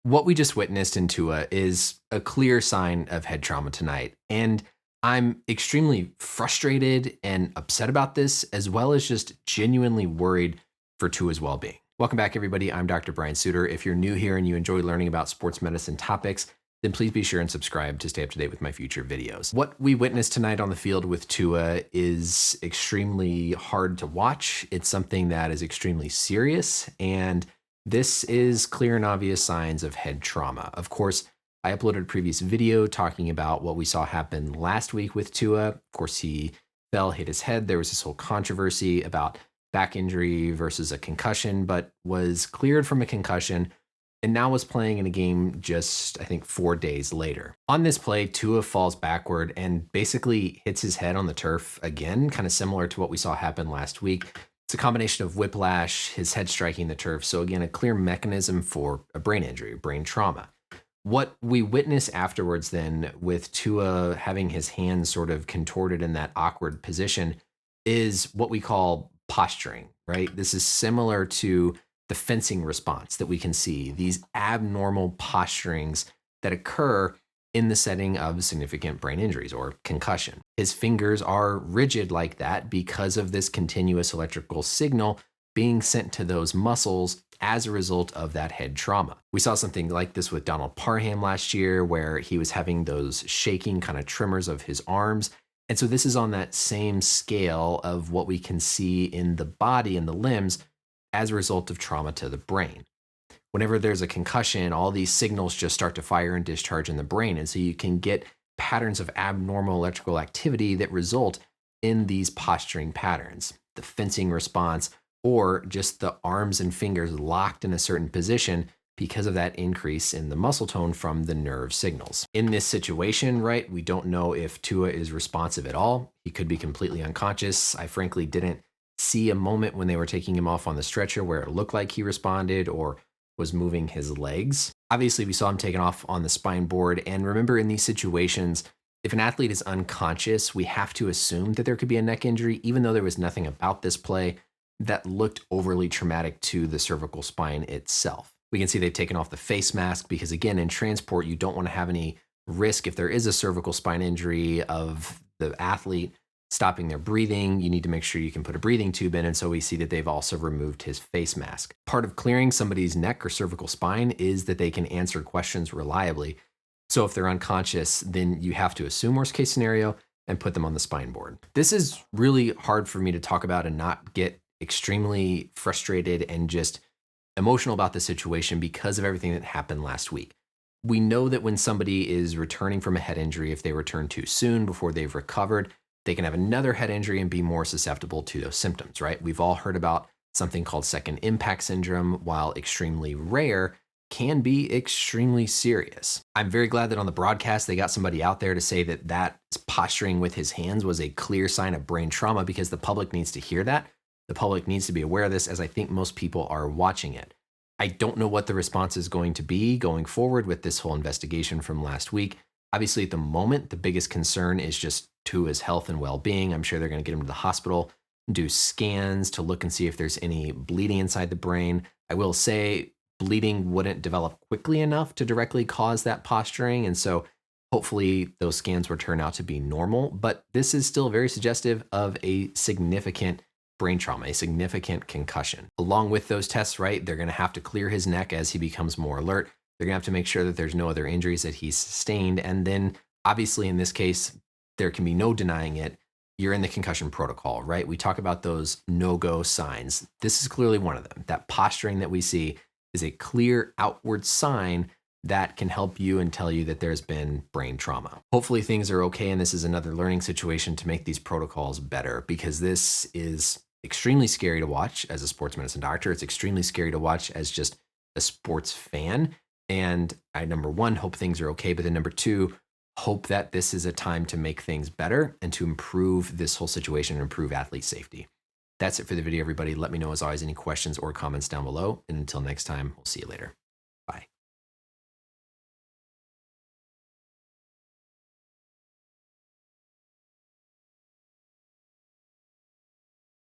What we just witnessed in Tua is a clear sign of head trauma tonight. And I'm extremely frustrated and upset about this, as well as just genuinely worried for Tua's well being. Welcome back, everybody. I'm Dr. Brian Sutterer. If you're new here and you enjoy learning about sports medicine topics, then please be sure and subscribe to stay up to date with my future videos. What we witnessed tonight on the field with Tua is extremely hard to watch. It's something that is extremely serious, and this is clear and obvious signs of head trauma. Of course, I uploaded a previous video talking about what we saw happen last week with Tua. Of course, he fell, hit his head. There was this whole controversy about back injury versus a concussion, but was cleared from a concussion and now was playing in a game just, I think, 4 days later. On this play, Tua falls backward and basically hits his head on the turf again, kind of similar to what we saw happen last week. It's a combination of whiplash, his head striking the turf. So again, a clear mechanism for a brain injury, brain trauma. What we witness afterwards then with Tua having his hands sort of contorted in that awkward position is what we call posturing, right? This is similar to the fencing response that we can see, these abnormal posturings that occur in the setting of significant brain injuries or concussion. His fingers are rigid like that because of this continuous electrical signal being sent to those muscles as a result of that head trauma. We saw something like this with Donald Parham last year, where he was having those shaking kind of tremors of his arms. And so this is on that same scale of what we can see in the body and the limbs as a result of trauma to the brain. Whenever there's a concussion, all these signals just start to fire and discharge in the brain. And so you can get patterns of abnormal electrical activity that result in these posturing patterns, the fencing response, or just the arms and fingers locked in a certain position because of that increase in the muscle tone from the nerve signals. In this situation, right, we don't know if Tua is responsive at all. He could be completely unconscious. I frankly didn't see a moment when they were taking him off on the stretcher where it looked like he responded or was moving his legs. Obviously, we saw him taken off on the spine board. And remember, in these situations, if an athlete is unconscious, we have to assume that there could be a neck injury, even though there was nothing about this play that looked overly traumatic to the cervical spine itself. We can see they've taken off the face mask because, again, in transport, you don't want to have any risk if there is a cervical spine injury of the athlete stopping their breathing. You need to make sure you can put a breathing tube in. And so we see that they've also removed his face mask. Part of clearing somebody's neck or cervical spine is that they can answer questions reliably. So if they're unconscious, then you have to assume worst case scenario and put them on the spine board. This is really hard for me to talk about and not get extremely frustrated and just emotional about the situation because of everything that happened last week. We know that when somebody is returning from a head injury, if they return too soon before they've recovered, they can have another head injury and be more susceptible to those symptoms, right? We've all heard about something called second impact syndrome. While extremely rare, can be extremely serious. I'm very glad that on the broadcast, they got somebody out there to say that that posturing with his hands was a clear sign of brain trauma, because the public needs to hear that. The public needs to be aware of this, as I think most people are watching it. I don't know what the response is going to be going forward with this whole investigation from last week. Obviously, at the moment, the biggest concern is just Tua's health and well-being. I'm sure they're going to get him to the hospital, do scans to look and see if there's any bleeding inside the brain. I will say bleeding wouldn't develop quickly enough to directly cause that posturing. And so hopefully those scans will turn out to be normal. But this is still very suggestive of a significant brain trauma, a significant concussion. Along with those tests, right, they're going to have to clear his neck as he becomes more alert. They're going to have to make sure that there's no other injuries that he's sustained. And then obviously in this case, there can be no denying it. You're in the concussion protocol, right? We talk about those no-go signs. This is clearly one of them. That posturing that we see is a clear outward sign that can help you and tell you that there's been brain trauma. Hopefully things are okay, and this is another learning situation to make these protocols better, because this is extremely scary to watch as a sports medicine doctor. It's extremely scary to watch as just a sports fan. And I, number one, hope things are okay. But then number two, hope that this is a time to make things better and to improve this whole situation and improve athlete safety. That's it for the video, everybody. Let me know, as always, any questions or comments down below. And until next time, we'll see you later. Bye.